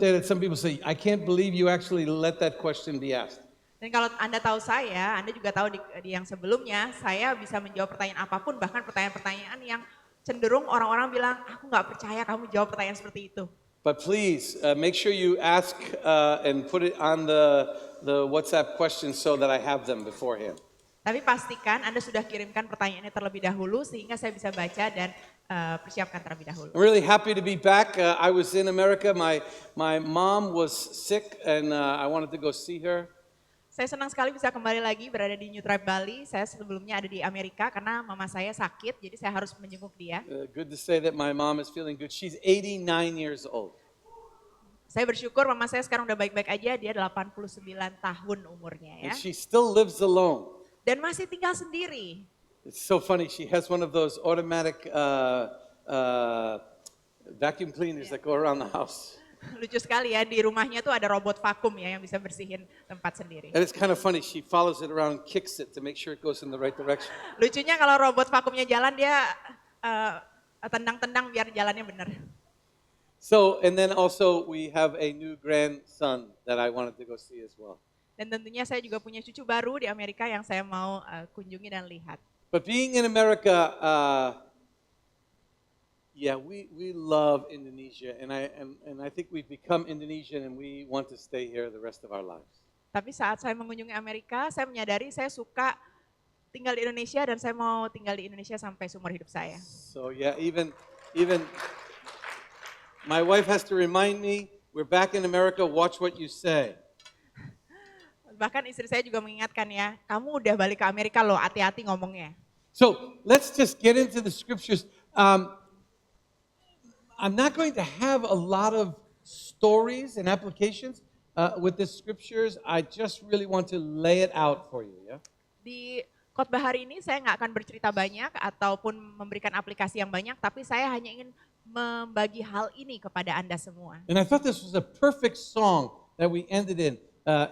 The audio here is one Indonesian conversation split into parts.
That some people say, I can't believe you actually let that question be asked. Dan kalau Anda tahu saya, Anda juga tahu di yang sebelumnya, saya bisa menjawab pertanyaan apapun, bahkan pertanyaan-pertanyaan yang cenderung orang-orang bilang, aku nggak percaya kamu jawab pertanyaan seperti itu. But please make sure you ask and put it on the WhatsApp questions so that I have them beforehand. Tapi pastikan Anda sudah kirimkan pertanyaannya terlebih dahulu sehingga saya bisa baca dan persiapkan terlebih dahulu. I'm really happy to be back. I was in America. My mom was sick and I wanted to go see her. Saya senang sekali bisa kembali lagi berada di New Tribe Bali. Saya sebelumnya ada di Amerika karena mama saya sakit, jadi saya harus menjenguk dia. Good to say that my mom is feeling good. She's 89 years old. Saya bersyukur mama saya sekarang udah baik-baik aja, dia 89 tahun umurnya ya. And she still lives alone. Dan masih tinggal sendiri. It's so funny. She has one of those automatic vacuum cleaners that go around the house. Lucu sekali ya, di rumahnya tuh ada robot vakum ya yang bisa bersihin tempat sendiri. And it's kind of funny. She follows it around and kicks it to make sure it goes in the right direction. Lucunya kalau robot vakumnya jalan dia tendang-tendang biar jalannya benar. So, and then also we have a new grandson that I wanted to go see as well. Dan tentunya saya juga punya cucu baru di Amerika yang saya mau kunjungi dan lihat. But being in America, yeah, we love Indonesia, and I think we've become Indonesian, and we want to stay here the rest of our lives. Tapi saat saya mengunjungi Amerika, saya menyadari saya suka tinggal di Indonesia dan saya mau tinggal di Indonesia sampai seumur hidup saya. So yeah, even my wife has to remind me, we're back in America, watch what you say. Bahkan istri saya juga mengingatkan ya, kamu udah balik ke Amerika loh, hati-hati ngomongnya. So let's just get into the scriptures. I'm not going to have a lot of stories and applications with the scriptures. I just really want to lay it out for you. Yeah. Di khotbah hari ini saya nggak akan bercerita banyak ataupun memberikan aplikasi yang banyak, tapi saya hanya ingin membagi hal ini kepada Anda semua. And I thought this was a perfect song that we ended in.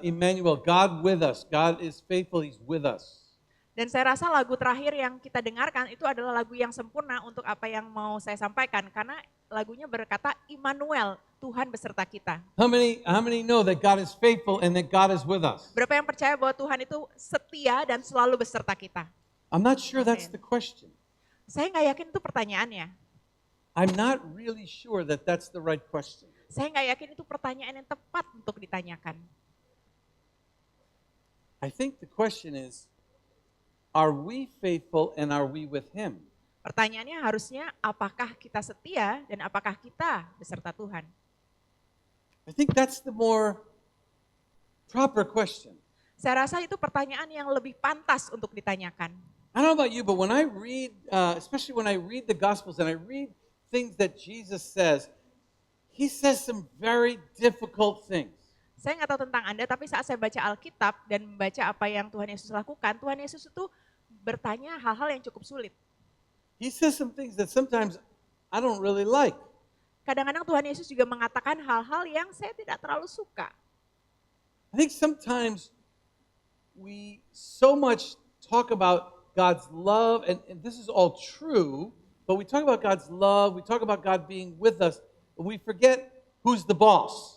Emmanuel, God with us. God is faithful, He's with us. Dan saya rasa lagu terakhir yang kita dengarkan itu adalah lagu yang sempurna untuk apa yang mau saya sampaikan. Karena lagunya berkata, Immanuel, Tuhan beserta kita. How many know that God is faithful and that God is with us? Berapa yang percaya bahwa Tuhan itu setia dan selalu beserta kita? I'm not sure that's the question. Saya nggak yakin itu pertanyaannya. I'm not really sure that that's the right question. Saya nggak yakin itu pertanyaan yang tepat untuk ditanyakan. I think the question is, are we faithful and are we with Him? Pertanyaannya harusnya apakah kita setia dan apakah kita beserta Tuhan? I think that's the more proper question. Saya rasa itu pertanyaan yang lebih pantas untuk ditanyakan. I don't know about you, but when I read, especially when I read the Gospels and I read things that Jesus says, He says some very difficult things. Saya nggak tahu tentang Anda, tapi saat saya baca Alkitab dan membaca apa yang Tuhan Yesus lakukan, Tuhan Yesus itu bertanya hal-hal yang cukup sulit. He says some things that sometimes I don't really like. Kadang-kadang Tuhan Yesus juga mengatakan hal-hal yang saya tidak terlalu suka. I think sometimes we so much talk about God's love, and this is all true, but we talk about God's love, we talk about God being with us, but we forget who's the boss.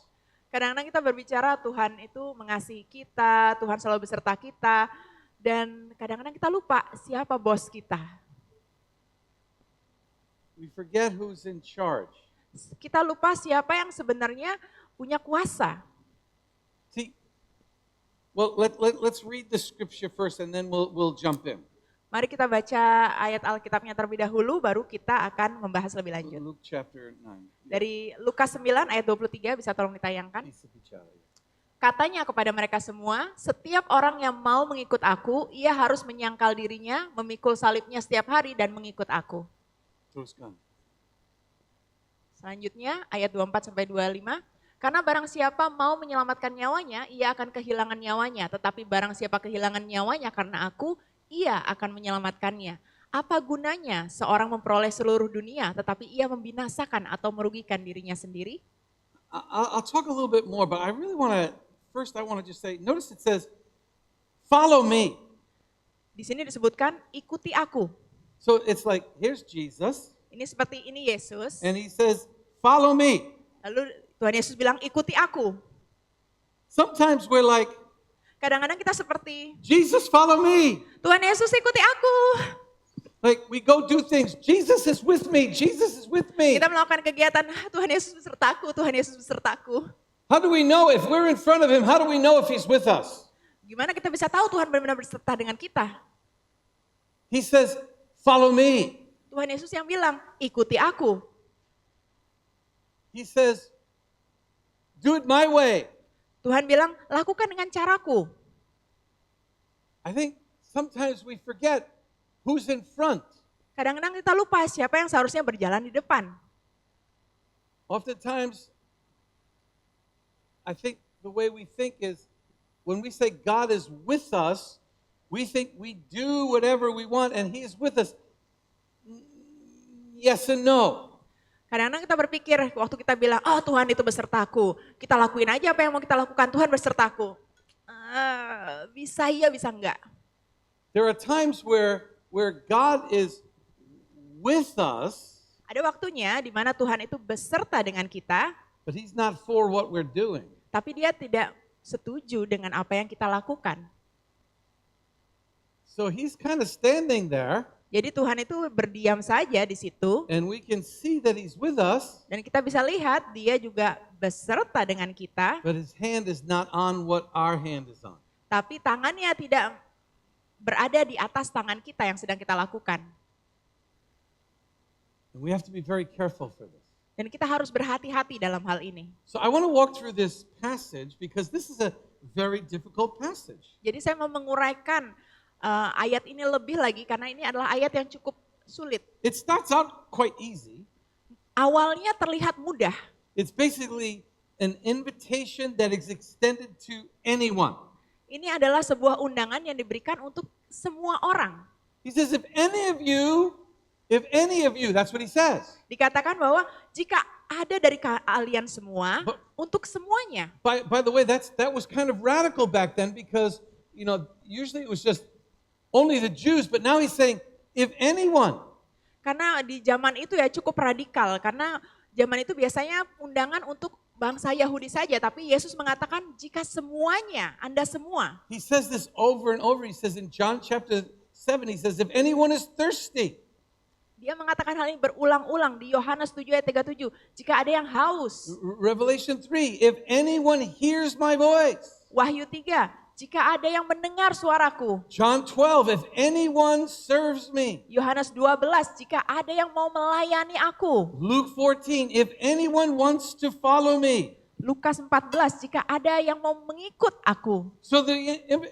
Kadang-kadang kita berbicara Tuhan itu mengasihi kita, Tuhan selalu beserta kita, dan kadang-kadang kita lupa siapa bos kita. We forget who's in charge. Kita lupa siapa yang sebenarnya punya kuasa. See, well, let's read the scripture first and then we'll jump in. Mari kita baca ayat Alkitabnya terlebih dahulu, baru kita akan membahas lebih lanjut. Luke chapter 9. Dari Lukas 9 ayat 23 bisa tolong ditayangkan. Katanya kepada mereka semua, setiap orang yang mau mengikut aku, ia harus menyangkal dirinya, memikul salibnya setiap hari dan mengikut aku. Teruskan. Selanjutnya ayat 24 sampai 25. Karena barang siapa mau menyelamatkan nyawanya, ia akan kehilangan nyawanya. Tetapi barang siapa kehilangan nyawanya karena aku, ia akan menyelamatkannya. Apa gunanya seorang memperoleh seluruh dunia tetapi ia membinasakan atau merugikan dirinya sendiri? I'll talk a little bit more, but I really want to, first I want to just say, notice it says, follow me. Di sini disebutkan, ikuti aku. So it's like, here's Jesus. Ini seperti ini Yesus. And He says, follow me. Lalu Tuhan Yesus bilang, ikuti aku. Sometimes we're like, Kadang-kadang kita seperti, Jesus, follow me. Tuhan Yesus ikuti aku. Like we go do things. Jesus is with me. Jesus is with me. Kita melakukan kegiatan, Tuhan Yesus besertaku, Tuhan Yesus besertaku. How do we know if we're in front of him? How do we know if he's with us? Gimana kita bisa tahu Tuhan benar-benar beserta dengan kita? He says, follow me. Tuhan Yesus yang bilang, ikuti aku. He says, do it my way. Tuhan bilang, lakukan dengan caraku. I think sometimes we forget who's in front. Kadang-kadang kita lupa siapa yang seharusnya berjalan di depan. Oftentimes, I think the way we think is when we say God is with us, we think we do whatever we want and he is with us. Yes and no. Kadang-kadang kita berpikir waktu kita bilang, oh Tuhan itu besertaku. Kita lakuin aja apa yang mau kita lakukan, Tuhan besertaku. Bisa iya, bisa enggak. There are times where God is with us, Ada waktunya di mana Tuhan itu beserta dengan kita, but he's not for what we're doing. tapi dia tidak setuju dengan apa yang kita lakukan. So he's kind of standing there, Jadi Tuhan itu berdiam saja di situ, and we can see that he's with us, dan kita bisa lihat dia juga beserta dengan kita, but his hand is not on what our hand is on. tapi tangannya tidak berada di atas tangan kita yang sedang kita lakukan. And we have to be very careful for this. Dan kita harus berhati-hati dalam hal ini. So I want to walk through this passage because this is a very difficult passage. Jadi saya mau menguraikan ayat ini lebih lagi karena ini adalah ayat yang cukup sulit. It starts out quite easy. Awalnya terlihat mudah. It's basically an invitation that is extended to anyone. Ini adalah sebuah undangan yang diberikan untuk semua orang. He says, if any of you, that's what he says. Dikatakan bahwa jika ada dari kalian semua, untuk semuanya. By the way, that was kind of radical back then because, usually it was just only the Jews, but now he's saying, if anyone. Karena di zaman itu ya cukup radikal, karena zaman itu biasanya undangan untuk bangsa Yahudi saja, tapi Yesus mengatakan jika semuanya, Anda semua. He says this over and over. He says in John chapter 7, he says, if anyone is thirsty. Dia mengatakan hal ini berulang-ulang di Yohanes 7 ayat 37, jika ada yang haus. Revelation 3, if anyone hears my voice. Wahyu 3, jika ada yang mendengar suaraku. John 12, if anyone serves me. Yohanes 12, jika ada yang mau melayani aku. Luke 14, if anyone wants to follow me. Lukas 14, jika ada yang mau mengikut aku. So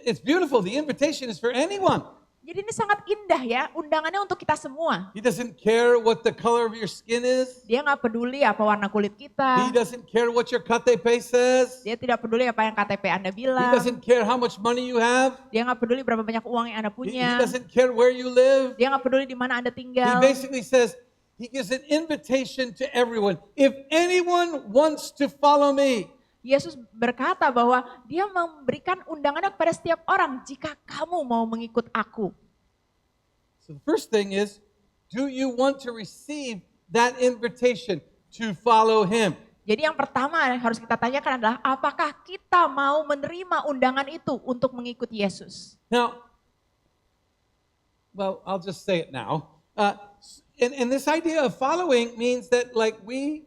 it's beautiful. The invitation is for anyone. Jadi ini sangat indah ya, undangannya untuk kita semua. He doesn't care what the color of your skin is. Dia nggak peduli apa warna kulit kita. He doesn't care what your KTP says. Dia tidak peduli apa yang KTP Anda He bilang. doesn't care how much money you have. Dia nggak peduli berapa banyak uang yang Anda He punya. doesn't care where you live. Dia nggak peduli di mana Anda He tinggal. basically says, he gives an invitation to everyone. If anyone wants to follow me. Yesus berkata bahwa dia memberikan undangannya kepada setiap orang jika kamu mau mengikut aku. So the first thing is, do you want to receive that invitation to follow him? Jadi yang pertama yang harus kita tanyakan adalah apakah kita mau menerima undangan itu untuk mengikuti Yesus? Now, well, I'll just say it now. And this idea of following means that like we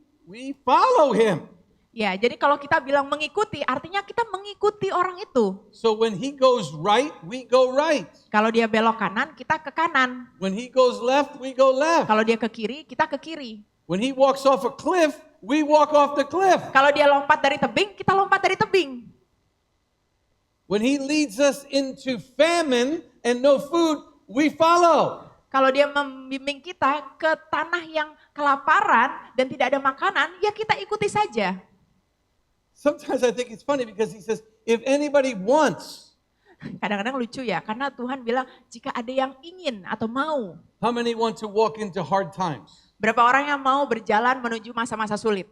follow him. Ya, jadi kalau kita bilang mengikuti, artinya kita mengikuti orang itu. So when he goes right, we go right. Kalau dia belok kanan, kita ke kanan. When he goes left, we go left. Kalau dia ke kiri, kita ke kiri. When he walks off a cliff, we walk off the cliff. Kalau dia lompat dari tebing, kita lompat dari tebing. When he leads us into famine and no food, we follow. Kalau dia membimbing kita ke tanah yang kelaparan dan tidak ada makanan, ya kita ikuti saja. Sometimes I think it's funny because he says, if anybody wants. Kadang-kadang lucu ya, karena Tuhan bilang jika ada yang ingin atau mau. How many want to walk into hard times? Berapa orang yang mau berjalan menuju masa-masa sulit?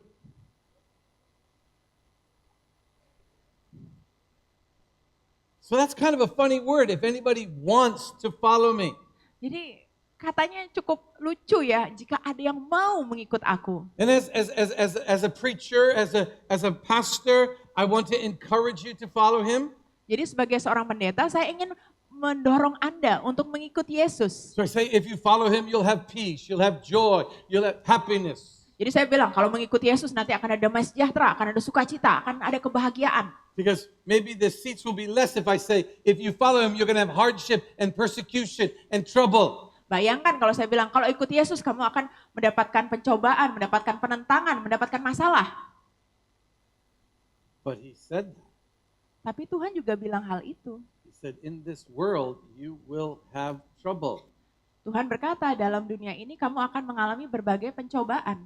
So that's kind of a funny word, if anybody wants to follow me. Jadi katanya cukup lucu ya, jika ada yang mau mengikut aku. And as a preacher, as a pastor, I want to encourage you to follow him. Jadi sebagai seorang pendeta, saya ingin mendorong Anda untuk mengikuti Yesus. So I say, if you follow him, you'll have peace, you'll have joy, you'll have happiness. Jadi saya bilang, kalau mengikuti Yesus nanti akan ada damai sejahtera, akan ada sukacita, akan ada kebahagiaan. Because maybe the seats will be less if I say, if you follow him, you're going to have hardship and persecution and trouble. Bayangkan kalau saya bilang, kalau ikut Yesus kamu akan mendapatkan pencobaan, mendapatkan penentangan, mendapatkan masalah. But he said that. Tapi Tuhan juga bilang hal itu. He said, in this world, you will have trouble. Tuhan berkata, dalam dunia ini kamu akan mengalami berbagai pencobaan.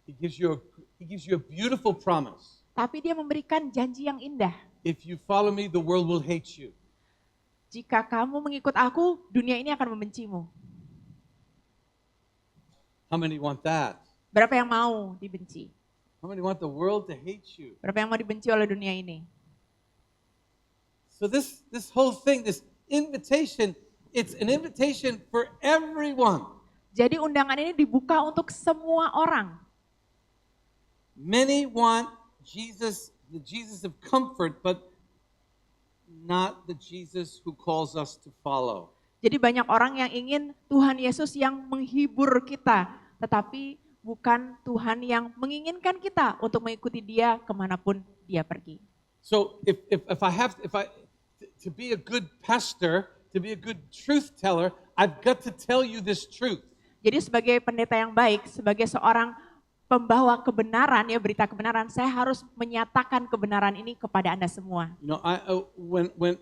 He gives you a beautiful promise. Tapi dia memberikan janji yang indah. If you follow me, the world will hate you. Jika kamu mengikut aku, dunia ini akan membencimu. How many want that? Berapa yang mau dibenci? How many want the world to hate you? Berapa yang mau dibenci oleh dunia ini? So this whole thing, this invitation, it's an invitation for everyone. Jadi undangan ini dibuka untuk semua orang. Many want Jesus, the Jesus of comfort, but not the Jesus who calls us to follow. Jadi banyak orang yang ingin Tuhan Yesus yang menghibur kita, tetapi bukan Tuhan yang menginginkan kita untuk mengikuti Dia kemanapun Dia pergi. So if to be a good pastor, to be a good truth teller, I've got to tell you this truth. Jadi sebagai pendeta yang baik, sebagai seorang pembawa kebenaran, ya berita kebenaran, saya harus menyatakan kebenaran ini kepada Anda semua. You know, when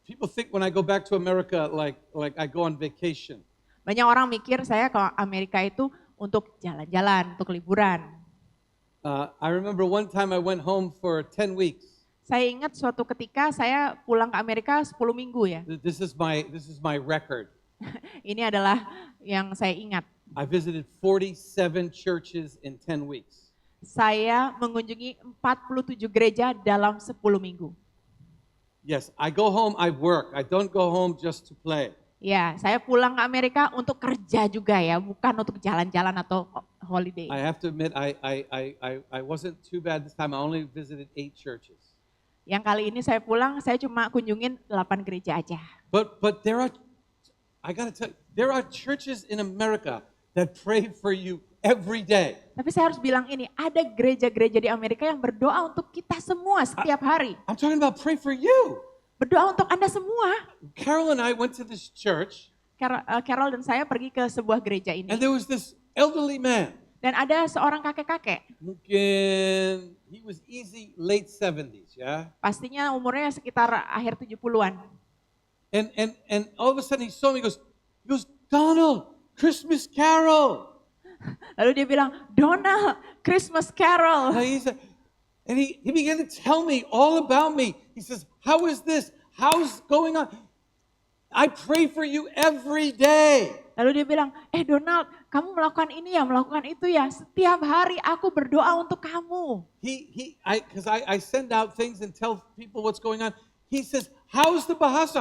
people think when I go back to America, like I go on vacation. Banyak orang mikir saya ke Amerika itu untuk jalan-jalan, untuk liburan. I remember one time I went home for 10 weeks. Saya ingat suatu ketika saya pulang ke Amerika 10 minggu ya. This is my record. Ini adalah yang saya ingat. I visited 47 churches in 10 weeks. Saya mengunjungi 47 gereja dalam 10 minggu. Yes, I go home, I work. I don't go home just to play. Ya, saya pulang ke Amerika untuk kerja juga ya, bukan untuk jalan-jalan atau holiday. I have to admit, I wasn't too bad this time. I only visited 8 churches. Yang kali ini saya pulang, saya cuma kunjungin 8 gereja aja. But I gotta tell you, there are churches in America that pray for you every day. Tapi saya harus bilang ini, ada gereja-gereja di Amerika yang berdoa untuk kita semua setiap hari. I'm talking about pray for you. Berdoa untuk Anda semua. Carol and I went to this church. Carol dan saya pergi ke sebuah gereja ini. And there was this elderly man. Dan ada seorang kakek-kakek. Mungkin he was easy late 70s, ya. Pastinya umurnya sekitar akhir 70-an. And all of a sudden he saw me, he goes, Donald, Christmas Carol. Lalu dia bilang, Donald, Christmas Carol. And he began to tell me all about me. He says, how is this? How's going on? I pray for you every day. Lalu dia bilang, Donald, kamu melakukan ini ya, melakukan itu ya. Setiap hari aku berdoa untuk kamu. Because I send out things and tell people what's going on. He says, how's the Bahasa?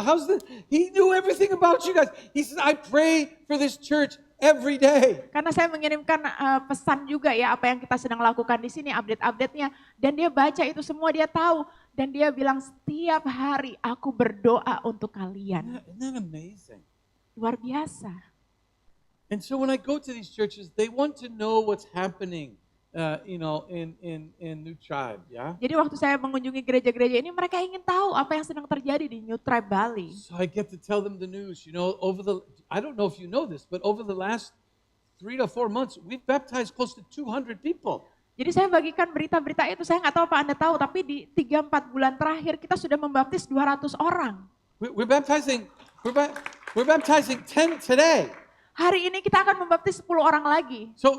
He knew everything about you guys. He says, I pray for this church every day. Karena saya mengirimkan pesan juga ya, apa yang kita sedang lakukan di sini, update-update-nya. Dan dia baca itu semua, dia tahu. Dan dia bilang, setiap hari aku berdoa untuk kalian. Isn't that amazing? Luar biasa. And so when I go to these churches, they want to know what's happening. In New Tribe, ya. Jadi waktu saya mengunjungi gereja-gereja ini, mereka ingin tahu apa yang sedang terjadi di New Tribe Bali. So I get to tell them the news. I don't know if you know this, but over the last 3 to 4 months, we've baptized close to 200 people. Jadi saya bagikan berita-berita itu, saya nggak tahu apa Anda tahu, tapi di 3-4 bulan terakhir kita sudah membaptis 200 orang. We're baptizing 10 today. Hari ini kita akan membaptis 10 orang lagi. So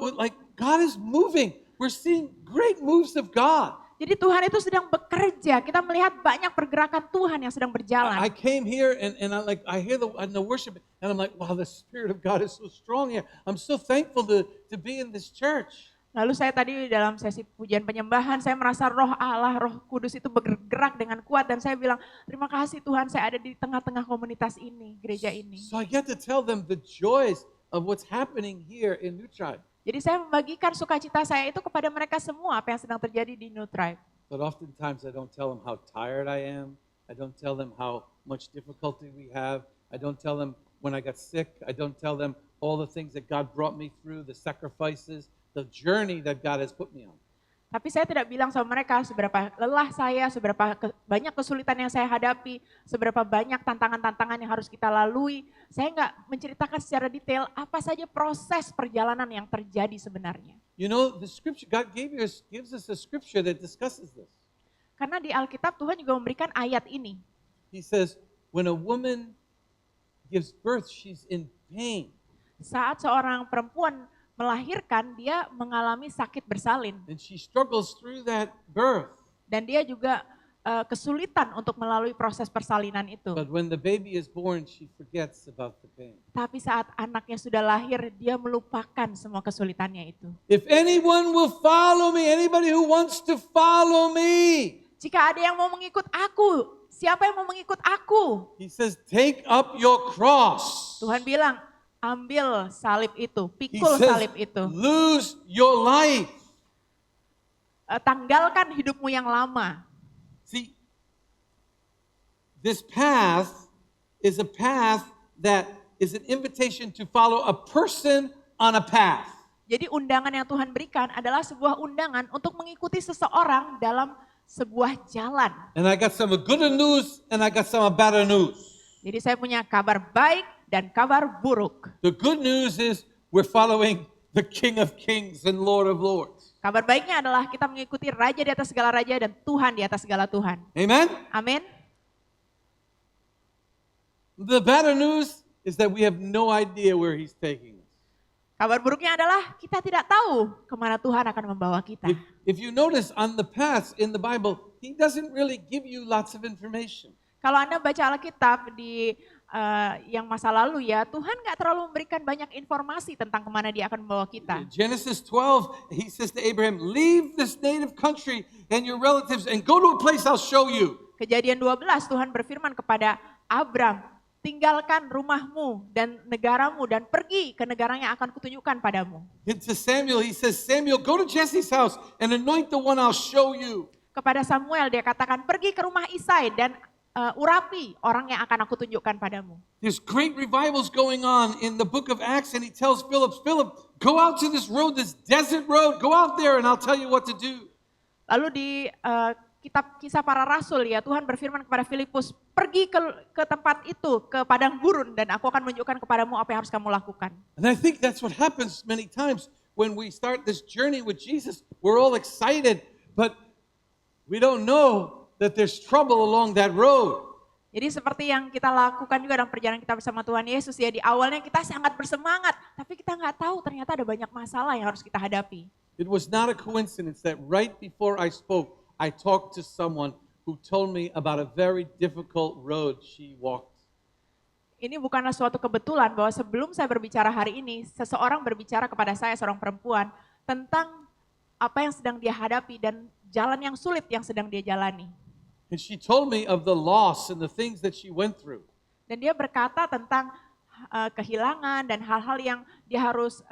God is moving. We're seeing great moves of God. Jadi Tuhan itu sedang bekerja. Kita melihat banyak pergerakan Tuhan yang sedang berjalan. I came here and I hear the worship and I'm like, wow, the Spirit of God is so strong here. I'm so thankful to be in this church. Lalu saya tadi dalam sesi pujian penyembahan, saya merasa roh Allah, roh kudus itu bergerak dengan kuat. Dan saya bilang, terima kasih Tuhan saya ada di tengah-tengah komunitas ini, gereja ini. So I get to tell them the joys of what's happening here in New Tribe. Jadi saya membagikan sukacita saya itu kepada mereka semua apa yang sedang terjadi di New Tribe. But oftentimes I don't tell them how tired I am. I don't tell them how much difficulty we have. I don't tell them when I got sick. I don't tell them all the things that God brought me through, the sacrifices, the journey that God has put me on. Tapi saya tidak bilang sama mereka seberapa lelah saya, seberapa banyak kesulitan yang saya hadapi, seberapa banyak tantangan-tantangan yang harus kita lalui. Saya nggak menceritakan secara detail apa saja proses perjalanan yang terjadi sebenarnya. You know, the scripture, God gives us a scripture that discusses this. Karena di Alkitab Tuhan juga memberikan ayat ini. He says, when a woman gives birth, she's in pain. Saat seorang perempuan melahirkan, dia mengalami sakit bersalin. And she struggles through that birth. Dan dia juga kesulitan untuk melalui proses persalinan itu. But when the baby is born, she forgets about the pain. Tapi saat anaknya sudah lahir, dia melupakan semua kesulitannya itu. If anyone will follow me, anybody who wants to follow me, Jika ada yang mau mengikut aku, siapa yang mau mengikut aku? he says, take up your cross. Tuhan bilang, ambil salib itu, He pikul says, salib itu. lose your life. Tanggalkan hidupmu yang lama. See, this path is a path that is an invitation to follow a person on a path. Jadi undangan yang Tuhan berikan adalah sebuah undangan untuk mengikuti seseorang dalam sebuah jalan. And I got some good news and I got some bad news. Jadi saya punya kabar baik dan kabar buruk. The good news is we're following the King of Kings and Lord of Lords. Kabar baiknya adalah kita mengikuti Raja di atas segala raja dan Tuhan di atas segala Tuhan. Amen? Amin. The bad news is that we have no idea where he's taking us. Kabar buruknya adalah kita tidak tahu kemana Tuhan akan membawa kita. If you notice on the paths in the Bible, he doesn't really give you lots of information. Kalau Anda baca Alkitab di yang masa lalu ya, Tuhan nggak terlalu memberikan banyak informasi tentang kemana dia akan membawa kita. Genesis 12, he says to Abraham, leave this native country and your relatives and go to a place I'll show you. Kejadian 12 Tuhan berfirman kepada Abram, tinggalkan rumahmu dan negaramu dan pergi ke negara yang akan kutunjukkan padamu. And to Samuel, he says, Samuel, go to Jesse's house and anoint the one I'll show you. Kepada Samuel dia katakan, pergi ke rumah Isai dan urapi orang yang akan aku tunjukkan padamu. There's great revivals going on in the book of Acts and he tells Philip, go out to this road, this desert road, go out there and I'll tell you what to do. Lalu di kitab Kisah Para Rasul ya, Tuhan berfirman kepada Filipus, pergi ke tempat itu, ke padang gurun dan aku akan menunjukkan kepadamu apa yang harus kamu lakukan. And I think that's what happens many times when we start this journey with Jesus. We're all excited, but we don't know that there's trouble along that road. Jadi seperti yang kita lakukan juga dalam perjalanan kita bersama Tuhan Yesus ya, di awalnya kita sangat bersemangat, tapi kita nggak tahu ternyata ada banyak masalah yang harus kita hadapi. It was not a coincidence that right before I spoke, I talked to someone who told me about a very difficult road she walked. Ini bukanlah suatu kebetulan bahwa sebelum saya berbicara hari ini, seseorang berbicara kepada saya, seorang perempuan, tentang apa yang sedang dia hadapi dan jalan yang sulit yang sedang dia jalani. And she told me of the loss and the things that she went through. Dan dia berkata tentang kehilangan dan hal-hal yang dia harus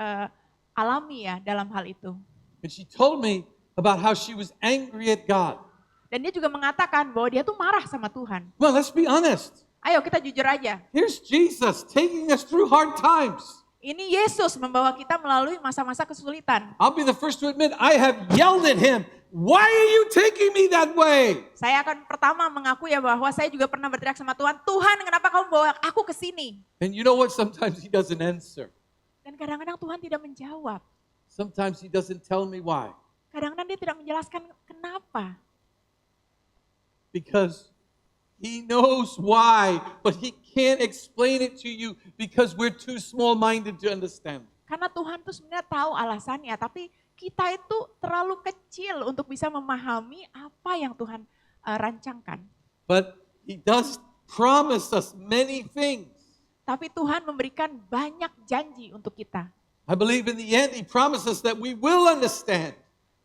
alami ya dalam hal itu. And she told me about how she was angry at God. Dan dia juga mengatakan bahwa dia tuh marah sama Tuhan. Well, let's be honest. Ayo kita jujur aja. Here's Jesus taking us through hard times. Ini Yesus membawa kita melalui masa-masa kesulitan. I'll be the first to admit I have yelled at him. Why are you taking me that way? Saya akan pertama mengaku ya bahwa saya juga pernah berteriak sama Tuhan, Tuhan kenapa kamu bawa aku ke sini? And you know what? Sometimes he doesn't answer. Dan kadang-kadang Tuhan tidak menjawab. Sometimes he doesn't tell me why. Kadang-kadang dia tidak menjelaskan kenapa. Because he knows why, but he can't explain it to you because we're too small-minded to understand. Karena Tuhan tuh sebenarnya tahu alasannya, tapi kita itu terlalu kecil untuk bisa memahami apa yang Tuhan rancangkan. But he does promise us many things. Tapi Tuhan memberikan banyak janji untuk kita. I believe in the end He promises that we will understand.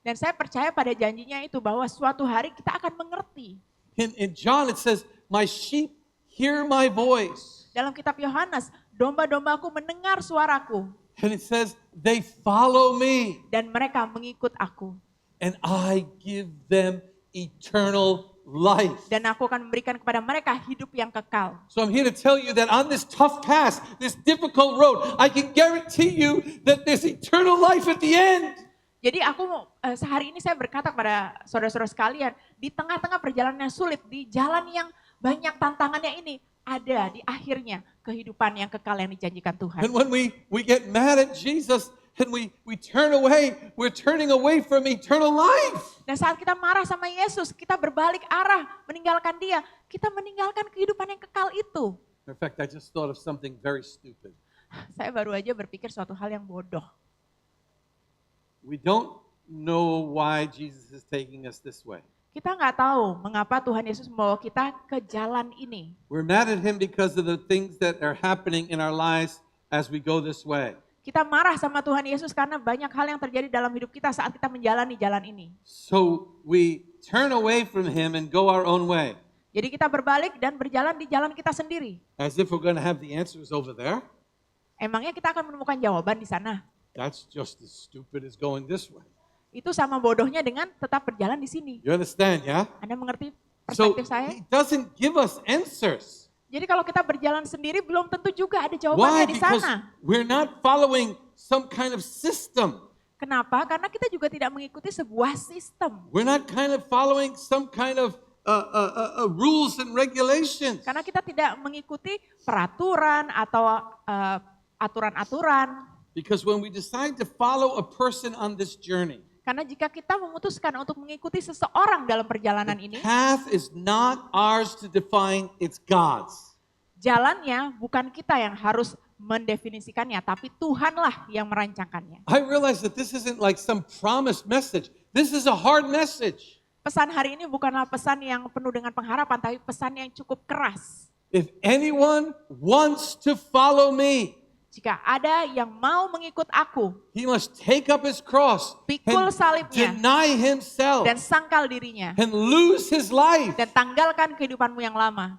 Dan saya percaya pada janjinya itu bahwa suatu hari kita akan mengerti. In John it says, "My sheep hear my voice." Dalam kitab Yohanes, domba-dombaku mendengar suaraku And it says, "They follow me, dan mereka mengikut aku. and I give them eternal life." Dan aku akan memberikan kepada mereka hidup yang kekal. So I'm here to tell you that on this tough path, this difficult road, I can guarantee you that there's eternal life at the end. Jadi aku sehari ini saya berkata kepada saudara-saudara sekalian, di tengah-tengah perjalanan yang sulit, di jalan yang banyak tantangannya ini, ada di akhirnya kehidupan yang kekal yang dijanjikan Tuhan. And when we get mad at Jesus and we turn away, we're turning away from eternal life. Dan saat kita marah sama Yesus, kita berbalik arah, meninggalkan dia, kita meninggalkan kehidupan yang kekal itu. In fact, I just thought of something very stupid. Saya baru aja berpikir suatu hal yang bodoh. We don't know why Jesus is taking us this way. Kita nggak tahu mengapa Tuhan Yesus membawa kita ke jalan ini. We're mad at Him because of the things that are happening in our lives as we go this way. Kita marah sama Tuhan Yesus karena banyak hal yang terjadi dalam hidup kita saat kita menjalani jalan ini. So we turn away from Him and go our own way, Jadi kita berbalik dan berjalan di jalan kita sendiri. as if we're going to have the answers over there. Emangnya kita akan menemukan jawaban di sana? That's just as stupid as going this way. Itu sama bodohnya dengan tetap berjalan di sini. You understand, yeah? Anda mengerti So perspektif saya? He doesn't give us answers. Jadi kalau kita berjalan sendiri belum tentu juga ada Why? jawabannya di Because sana. we're not following some kind of system. Kenapa? Karena kita juga tidak mengikuti sebuah sistem. We're not kind of following some kind of rules and regulations. Karena kita tidak mengikuti peraturan atau aturan-aturan. Because when we decide to follow a person on this journey, Karena jika kita memutuskan untuk mengikuti seseorang dalam perjalanan ini, path is not ours to define, it's God's. jalannya bukan kita yang harus mendefinisikannya, tapi Tuhanlah yang merancangkannya. I realize that this isn't like some promised message. This is a hard message. Pesan hari ini bukanlah pesan yang penuh dengan pengharapan, tapi pesan yang cukup keras. If anyone wants to follow me, Jika ada yang mau mengikut aku, he must take up his cross Pikul and salibnya. deny himself dan sangkal dirinya, and lose his life. dan tanggalkan kehidupanmu yang lama.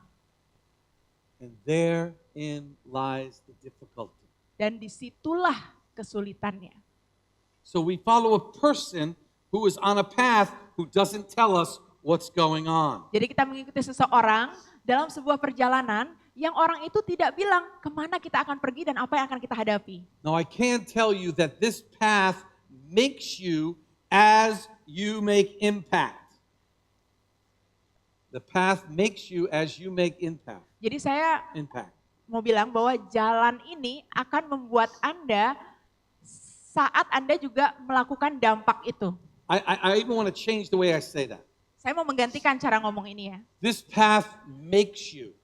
And therein lies the difficulty. Dan disitulah kesulitannya. So we follow a person who is on a path who doesn't tell us what's going on. Jadi kita mengikuti seseorang dalam sebuah perjalanan yang orang itu tidak bilang kemana kita akan pergi dan apa yang akan kita hadapi. Now I can tell you that this path makes you as you make impact. The path makes you as you make impact. Jadi saya Impact. mau bilang bahwa jalan ini akan membuat Anda saat Anda juga melakukan dampak itu. I even want to change the way I say that. Saya mau menggantikan cara ngomong ini ya. This path makes you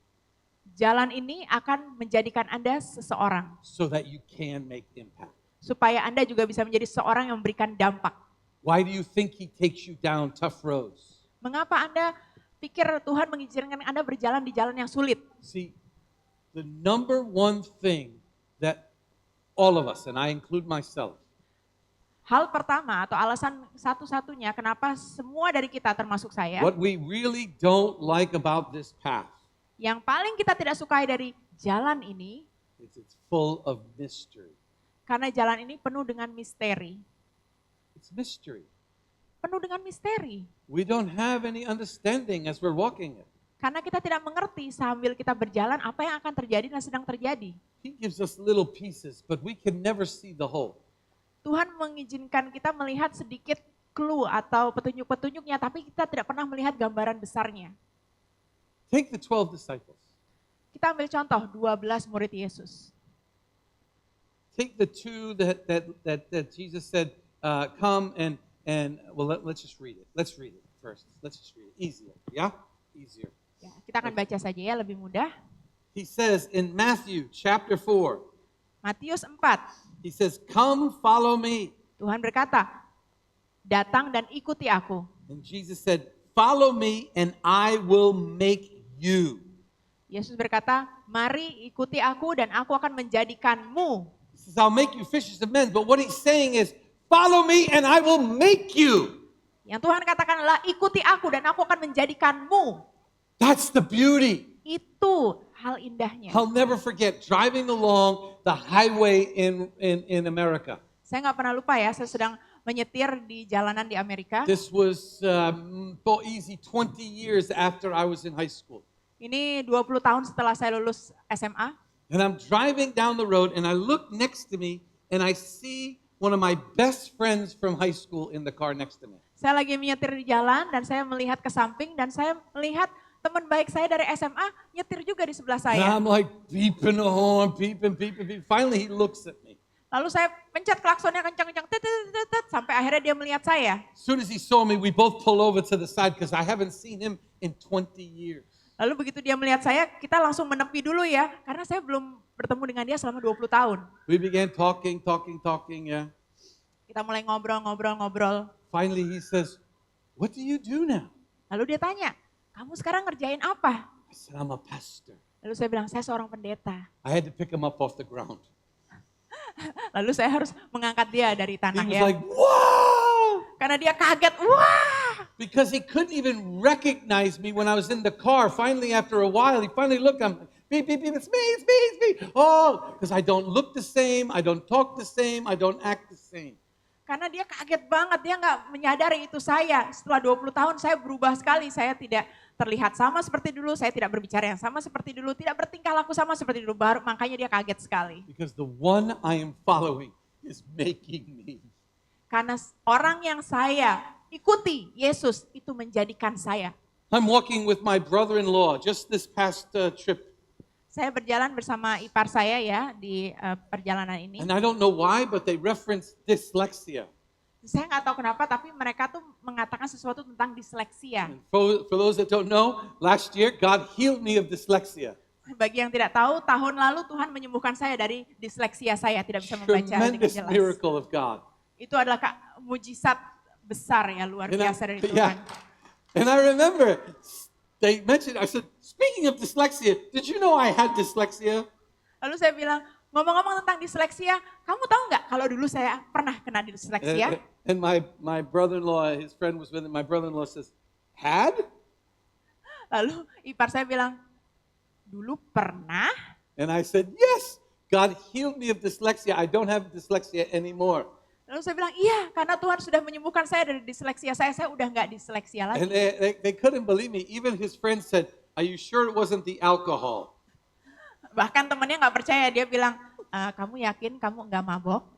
Jalan ini akan menjadikan Anda seseorang. so that you can make impact. Supaya Anda juga bisa menjadi seseorang yang memberikan dampak. Why do you think He takes you down tough roads? Mengapa Anda pikir Tuhan mengizinkan Anda berjalan di jalan yang sulit? See, the number one thing that all of us, and I include myself, Hal pertama atau alasan satu-satunya kenapa semua dari kita termasuk saya, what we really don't like about this path yang paling kita tidak sukai dari jalan ini, is it's full of mystery. karena jalan ini penuh dengan misteri. It's mystery. Penuh dengan misteri. We don't have any understanding as we're walking it. Karena kita tidak mengerti sambil kita berjalan apa yang akan terjadi dan sedang terjadi. He gives us little pieces, but we can never see the whole. Tuhan mengizinkan kita melihat sedikit clue atau petunjuk-petunjuknya, tapi kita tidak pernah melihat gambaran besarnya. Take the 12 disciples. Kita ambil contoh 12 murid Yesus. Take the two that Jesus said, come and well, let's just read it. Let's read it first. Let's just read it. Easier, yeah? Easier. Ya, kita akan baca saja ya, lebih mudah. He says in Matthew chapter 4, Matius 4, he says, come follow me. Tuhan berkata, datang dan ikuti aku. And Jesus said, follow me and I will make you. Yesus berkata, mari ikuti aku dan aku akan menjadikanmu. You says, I'll make you fishers of men. But what he's saying is, follow me and I will make you. Yang Tuhan katakan adalah ikuti aku dan aku akan menjadikanmu. That's the beauty. Itu hal indahnya. I'll never forget driving along the highway in America. Saya nggak pernah lupa ya, saya sedang menyetir di jalanan di Amerika. This was easy 20 years after I was in high school. Ini 20 tahun setelah saya lulus SMA. And I'm driving down the road and I look next to me and I see one of my best friends from high school in the car next to me. Saya lagi menyetir di jalan dan saya melihat ke samping dan saya melihat teman baik saya dari SMA nyetir juga di sebelah And saya. I'm like beeping the horn, beeping. Finally he looks at me. Lalu saya pencet klaksonnya kencang-kencang, tet, tet, tet, tet, sampai akhirnya dia melihat saya. As soon as he saw me, we both pull over to the side because I haven't seen him in 20 years. Lalu begitu dia melihat saya, kita langsung menepi dulu ya, karena saya belum bertemu dengan dia selama 20 tahun. We began talking, yeah. Kita mulai ngobrol. Finally he says, what do you do now? Lalu dia tanya, kamu sekarang ngerjain apa? I said, I'm a pastor. Lalu saya bilang, saya seorang pendeta. I had to pick him up off the ground. Lalu saya harus mengangkat dia dari He tanah was ya. like, wow! Karena dia kaget, wah! Because he couldn't even recognize me when I was in the car. Finally, after a while, he finally looked, I'm like, beep, beep, beep, it's me. Oh, because I don't look the same, I don't talk the same, I don't act the same. Karena dia kaget banget, dia nggak menyadari itu saya. Setelah 20 tahun saya berubah sekali, saya tidak terlihat sama seperti dulu, saya tidak berbicara yang sama seperti dulu, tidak bertingkah laku sama seperti dulu, baru makanya dia kaget sekali. Because the one I am following is making me. Karena orang yang saya ikuti, Yesus, itu menjadikan saya. I'm walking with my brother-in-law just this past trip. Saya berjalan bersama ipar saya ya di perjalanan ini. And I don't know why, but they reference dyslexia. Saya nggak tahu kenapa, tapi mereka tuh mengatakan sesuatu tentang disleksia. And for those that don't know, last year God healed me of dyslexia. Bagi yang tidak tahu, tahun lalu Tuhan menyembuhkan saya dari disleksia saya, tidak bisa membaca dengan Tremendous jelas. miracle of God. Itu adalah mujizat besar ya, luar biasa dari Tuhan. And I remember they mentioned, I said, speaking of dyslexia, did you know I had dyslexia? Lalu saya bilang, ngomong-ngomong tentang disleksia, kamu tahu nggak kalau dulu saya pernah kena disleksia? And my brother-in-law, his friend was with him, my brother-in-law says, had? Lalu ipar saya bilang, dulu pernah? And I said, yes, God healed me of dyslexia. I don't have dyslexia anymore. Lalu saya bilang, iya karena Tuhan sudah menyembuhkan saya dari disleksia saya udah nggak disleksia lagi. And they couldn't believe me. Even his friends said, are you sure it wasn't the alcohol? Bahkan temannya nggak percaya, dia bilang, kamu yakin kamu nggak mabok?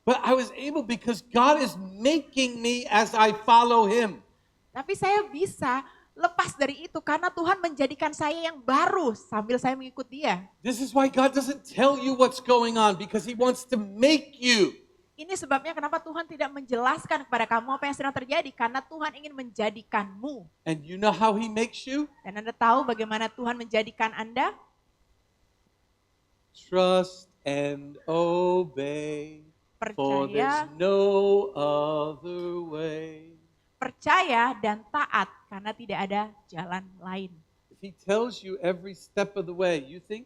But I was able because God is making me as I follow him. Tapi saya bisa lepas dari itu karena Tuhan menjadikan saya yang baru sambil saya mengikut dia. This is why God doesn't tell you what's going on because he wants to make you. Ini sebabnya kenapa Tuhan tidak menjelaskan kepada kamu apa yang sedang terjadi. Karena Tuhan ingin menjadikanmu. And you know how he makes you? Dan Anda tahu bagaimana Tuhan menjadikan Anda? Trust and obey. For there's Percaya, no other way. percaya dan taat karena tidak ada jalan lain. If he tells you every step of the way, you think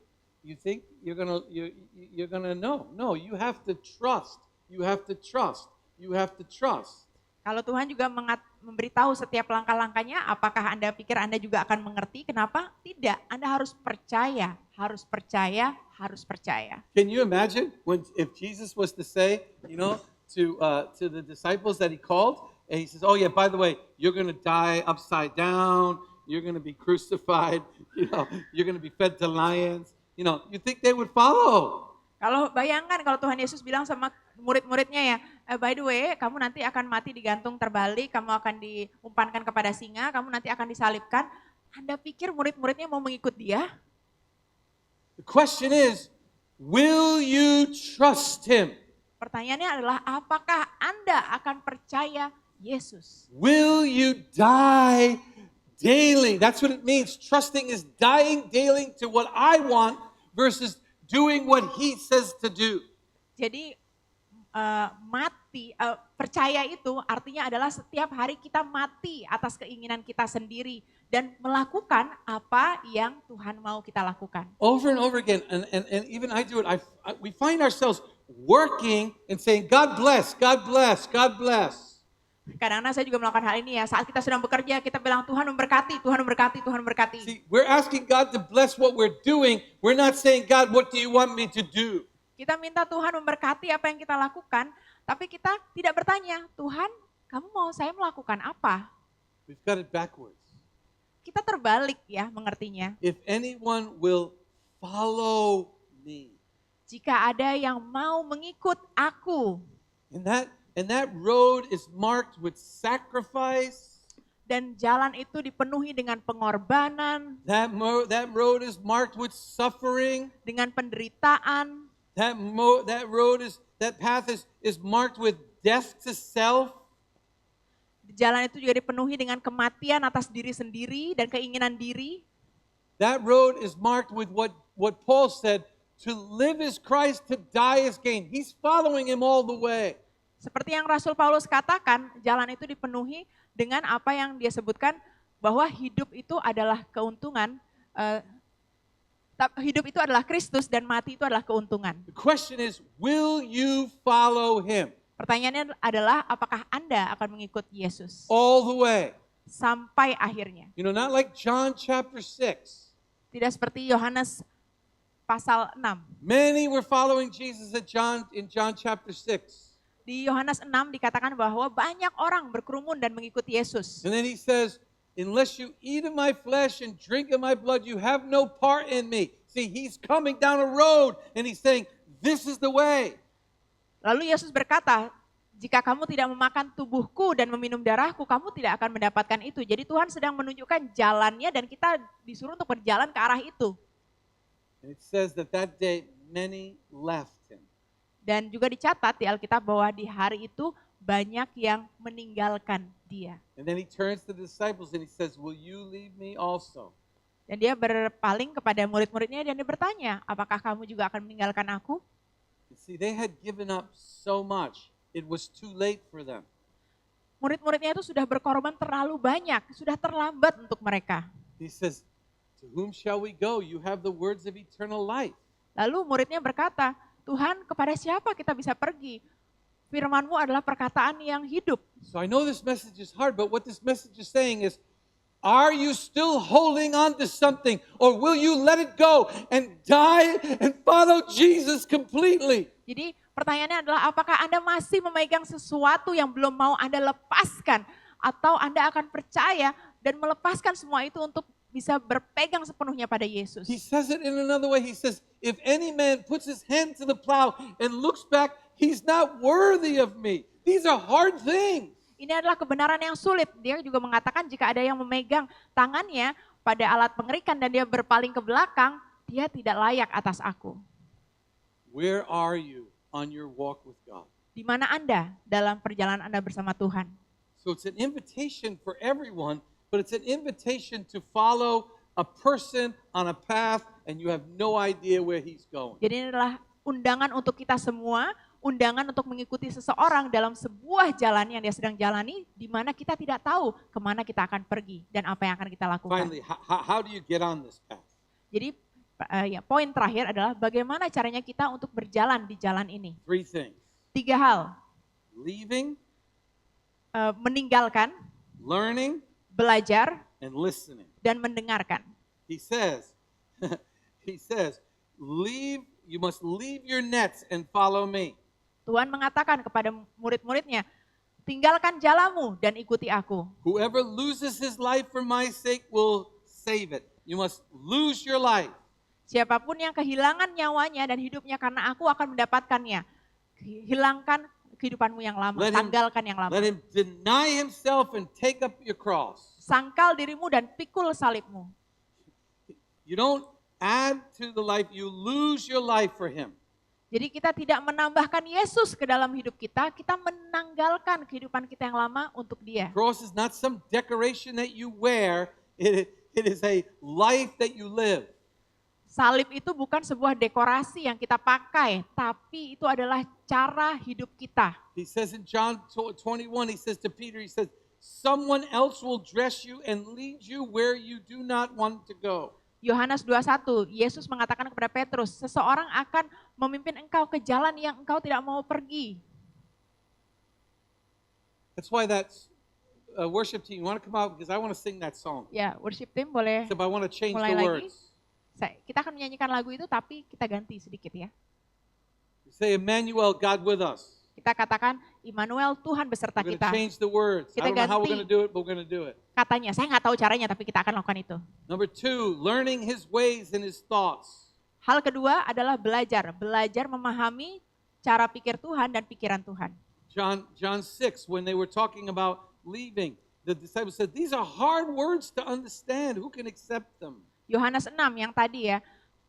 you're gonna know. No, you have to trust. You have to trust. You have to trust. Kalau Tuhan juga memberitahu setiap langkah-langkahnya, apakah Anda pikir Anda juga akan mengerti? Kenapa? Tidak, Anda harus percaya, harus percaya, harus percaya. Can you imagine if Jesus was to say, to the disciples that he called, and he says, "Oh yeah, by the way, you're going to die upside down. You're going to be crucified. You're going to be fed to lions." You think they would follow? Kalau bayangkan kalau Tuhan Yesus bilang sama murid-muridnya ya, by the way, kamu nanti akan mati digantung terbalik, kamu akan diumpankan kepada singa, kamu nanti akan disalibkan. Anda pikir murid-muridnya mau mengikut dia? The question is, will you trust him? Pertanyaannya adalah apakah Anda akan percaya Yesus? Will you die daily? That's what it means. Trusting is dying daily to what I want versus doing what he says to do. Jadi percaya itu artinya adalah setiap hari kita mati atas keinginan kita sendiri dan melakukan apa yang Tuhan mau kita lakukan. Over and over again, and even I do it, we find ourselves working and saying, God bless, God bless, God bless. Kadang-kadang saya juga melakukan hal ini ya. Saat kita sedang bekerja, kita bilang Tuhan memberkati, Tuhan memberkati, Tuhan memberkati. See, we're asking God to bless what we're doing. We're not saying, God, what do you want me to do? Kita minta Tuhan memberkati apa yang kita lakukan, tapi kita tidak bertanya, Tuhan, kamu mau saya melakukan apa? We've got it backwards. Kita terbalik ya mengertinya. If anyone will follow me. Jika ada yang mau mengikut aku, And that road is marked with sacrifice. dan jalan itu dipenuhi dengan pengorbanan, That road is marked with suffering. dengan penderitaan, That path is marked with death to self. jalan itu juga dipenuhi dengan kematian atas diri sendiri dan keinginan diri. That road is marked with what Paul said, to live is Christ, to die is gain. He's following him all the way. Seperti yang Rasul Paulus katakan, jalan itu dipenuhi dengan apa yang dia sebutkan bahwa hidup itu adalah keuntungan, hidup itu adalah Kristus dan mati itu adalah keuntungan. The question is, will you follow him Pertanyaannya adalah apakah Anda akan mengikut Yesus all the way? sampai akhirnya? You know, not like John chapter 6. Tidak seperti Yohanes pasal 6. Many were following Jesus in John chapter 6. Di Yohanes 6 dikatakan bahwa banyak orang berkerumun dan mengikuti Yesus. And then he says, unless you eat of my flesh and drink of my blood, you have no part in me. See, he's coming down a road and he's saying, this is the way. Lalu Yesus berkata, jika kamu tidak memakan tubuhku dan meminum darahku, kamu tidak akan mendapatkan itu. Jadi Tuhan sedang menunjukkan jalannya dan kita disuruh untuk berjalan ke arah itu. And it says that day many left him. Dan juga dicatat di Alkitab bahwa di hari itu banyak yang meninggalkan dia. And then he turns to the disciples and he says, will you leave me also? Dan dia berpaling kepada murid-muridnya dan dia bertanya, apakah kamu juga akan meninggalkan aku? You see, they had given up so much. It was too late for them. Murid-muridnya itu sudah berkorban terlalu banyak, sudah terlambat untuk mereka. He says, to whom shall we go? You have the words of eternal life. Lalu muridnya berkata, Tuhan, kepada siapa kita bisa pergi? Firman-Mu adalah perkataan yang hidup. So I know this message is hard, but what this message is saying is, are you still holding on to something, or will you let it go and die and follow Jesus completely? Jadi pertanyaannya adalah apakah Anda masih memegang sesuatu yang belum mau Anda lepaskan, atau Anda akan percaya dan melepaskan semua itu untuk bisa berpegang sepenuhnya pada Yesus. He says it in another way. He says, if any man puts his hand to the plow and looks back, he's not worthy of me. These are hard things. Ini adalah kebenaran yang sulit. Dia juga mengatakan jika ada yang memegang tangannya pada alat pengerikan dan dia berpaling ke belakang, dia tidak layak atas aku. Where are you on your walk with God? Di mana Anda dalam perjalanan Anda bersama Tuhan? So it's an invitation for everyone, but it's an invitation to follow a person on a path and you have no idea where he's going. Jadi ini adalah undangan untuk kita semua, undangan untuk mengikuti seseorang dalam sebuah jalan yang dia sedang jalani, di mana kita tidak tahu kemana kita akan pergi dan apa yang akan kita lakukan. Finally, how do you get on this path? Jadi ya, poin terakhir adalah bagaimana caranya kita untuk berjalan di jalan ini. 3 things. 3 hal, Leaving, meninggalkan, learning, belajar, and listening. dan mendengarkan. He says, you must leave your nets and follow me. Tuhan mengatakan kepada murid-muridnya, tinggalkan jalamu dan ikuti aku. Whoever loses his life for my sake will save it. You must lose your life. Siapapun yang kehilangan nyawanya dan hidupnya karena aku akan mendapatkannya. Hilangkan kehidupanmu yang lama, tanggalkan yang lama. Let him deny himself and take up your cross. Sangkal dirimu dan pikul salibmu. You don't add to the life, you lose your life for him. Jadi kita tidak menambahkan Yesus ke dalam hidup kita menanggalkan kehidupan kita yang lama untuk dia. Cross is not some decoration that you wear, it is a life that you live. Salib itu bukan sebuah dekorasi yang kita pakai, tapi itu adalah cara hidup kita. He says in John 21, he says to Peter, he says, someone else will dress you and lead you where you do not want to go. Yohanes 21, Yesus mengatakan kepada Petrus, seseorang akan memimpin engkau ke jalan yang engkau tidak mau pergi. That's why that worship team, you want to come out because I want to sing that song. Ya, worship team boleh Except I want to change mulai the lagi. words. Kita akan menyanyikan lagu itu, tapi kita ganti sedikit ya. We say, Emmanuel, God with us. Kita katakan, Immanuel, Tuhan beserta We're going kita. to change the words. I Kita don't know how we're ganti. going to do it, but we're going to do it. Katanya, saya nggak tahu caranya, tapi kita akan lakukan itu. Number 2, learning His ways and His thoughts. Hal kedua adalah belajar memahami cara pikir Tuhan dan pikiran Tuhan. John 6, when they were talking about leaving, the disciples said, these are hard words to understand. Who can accept them? Yohanes 6 yang tadi ya,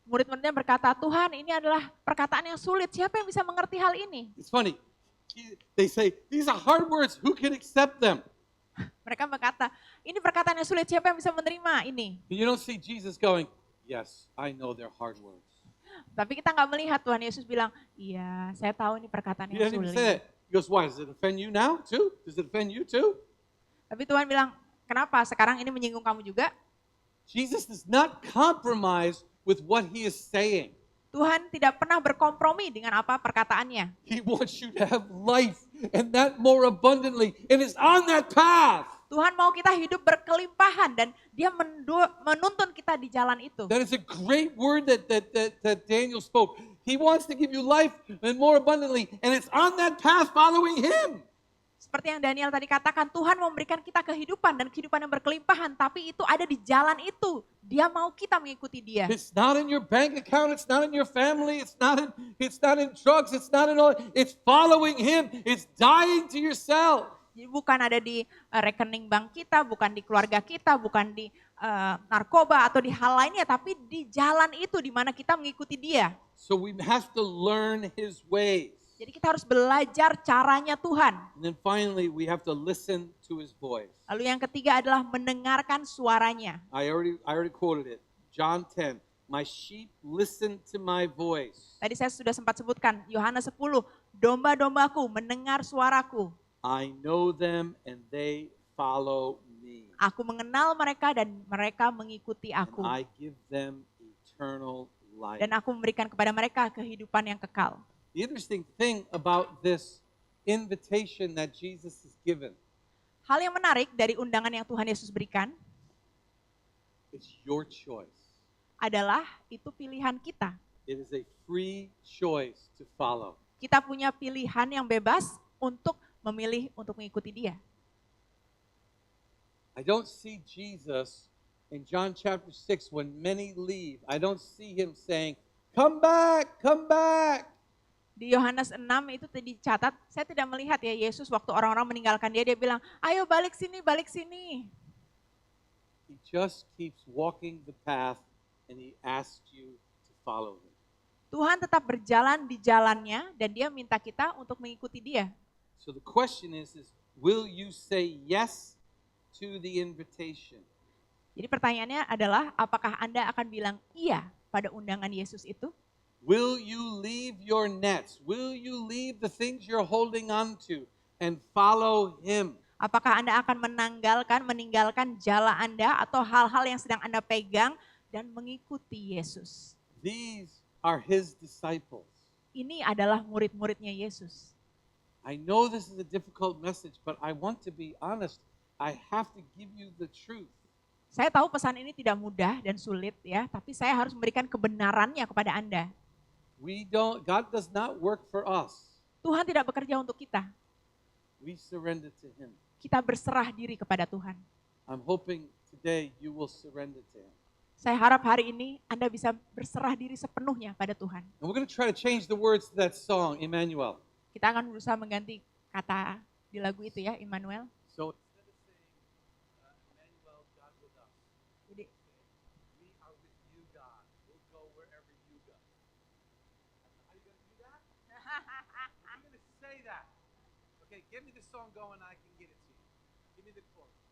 murid-muridnya berkata, Tuhan ini adalah perkataan yang sulit, siapa yang bisa mengerti hal ini? It's funny. They say, these are hard words. Who can accept them? Mereka berkata, ini perkataan yang sulit, siapa yang bisa menerima ini? You don't see Jesus going, yes, I know they're hard words. Tapi kita nggak melihat Tuhan Yesus bilang, iya saya tahu ini perkataan He yang doesn't even say sulit. it. He goes, why? Does it offend you now too? Does it offend you too? Tapi Tuhan bilang, kenapa sekarang ini menyinggung kamu juga? Jesus does not compromise with what he is saying. Tuhan tidak pernah berkompromi dengan apa perkataannya. He wants you to have life and that more abundantly. And it's on that path. Tuhan mau kita hidup berkelimpahan dan dia menuntun kita di jalan itu. That is a great word that Daniel spoke. He wants to give you life and more abundantly. And it's on that path following him. Seperti yang Daniel tadi katakan, Tuhan memberikan kita kehidupan dan kehidupan yang berkelimpahan, tapi itu ada di jalan itu. Dia mau kita mengikuti dia. It's not in your bank account, it's not in your family, it's not in drugs, it's not in all, it's following him, it's dying to yourself. Jadi bukan ada di rekening bank kita, bukan di keluarga kita, bukan di narkoba atau di hal lainnya, tapi di jalan itu di mana kita mengikuti dia. So we have to learn his ways. Jadi kita harus belajar caranya Tuhan. And then finally we have to listen to his voice. Lalu yang ketiga adalah mendengarkan suaranya. I already quoted it. John 10. My sheep listen to my voice. Tadi saya sudah sempat sebutkan Yohanes 10, domba-dombaku mendengar suaraku. I know them and they follow me. Aku mengenal mereka dan mereka mengikuti aku. And I give them eternal life. Dan aku memberikan kepada mereka kehidupan yang kekal. The interesting thing about this invitation that Jesus has given, Hal yang menarik dari undangan yang Tuhan Yesus berikan it's your choice. adalah itu pilihan kita. It is a free choice to follow. Kita punya pilihan yang bebas untuk memilih untuk mengikuti dia. I don't see Jesus in John chapter 6 when many leave. I don't see him saying, come back, come back. Di Yohanes 6 itu dicatat, saya tidak melihat ya Yesus waktu orang-orang meninggalkan dia bilang, ayo balik sini, balik sini. He just keeps walking the path and he asks you to follow him. Tuhan tetap berjalan di jalannya dan dia minta kita untuk mengikuti dia. So the question is will you say yes to the invitation? Jadi pertanyaannya adalah, apakah Anda akan bilang iya pada undangan Yesus itu? Will you leave your nets? Will you leave the things you're holding on to and follow him? Apakah Anda akan meninggalkan jala Anda atau hal-hal yang sedang Anda pegang dan mengikuti Yesus? These are his disciples. Ini adalah murid-muridnya Yesus. I know this is a difficult message, but I want to be honest. I have to give you the truth. Saya tahu pesan ini tidak mudah dan sulit ya, tapi saya harus memberikan kebenarannya kepada Anda. God does not work for us. Tuhan tidak bekerja untuk kita. We surrender to him. Kita berserah diri kepada Tuhan. I'm hoping today you will surrender to him. Saya harap hari ini Anda bisa berserah diri sepenuhnya pada Tuhan. And we're going to try to change the words to that song, Emmanuel. Kita akan berusaha mengganti kata di lagu itu ya, Immanuel. So instead of saying, Emmanuel, God with us, Jadi, we are with you, God. We'll go wherever you go. Are you going to do that? I'm going to say that. Okay, get me the song going, I can get it to you. Give me the chorus.